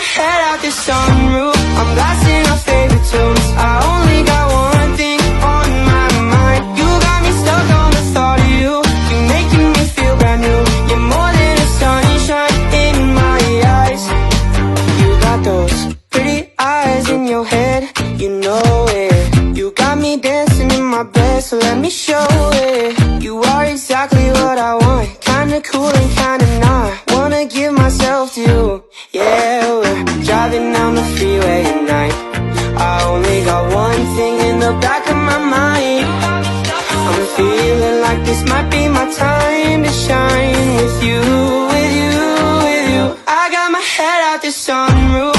head out the sunroof, I'm blasting our favorite tunes. I only got one thing on my mind. You got me stuck on the thought of you. You're making me feel brand new. You're more than a sunshine in my eyes. You got those pretty eyes in your head, you know it. You got me dancing in my bed, so let me show it. You are exactly what I want, kinda cool and kinda not. Wanna give myself to you. Yeah, we're driving down the freeway at night. I only got one thing in the back of my mind. I'm feeling like this might be my time to shine with you, with you, with you. I got my head out the sunroof,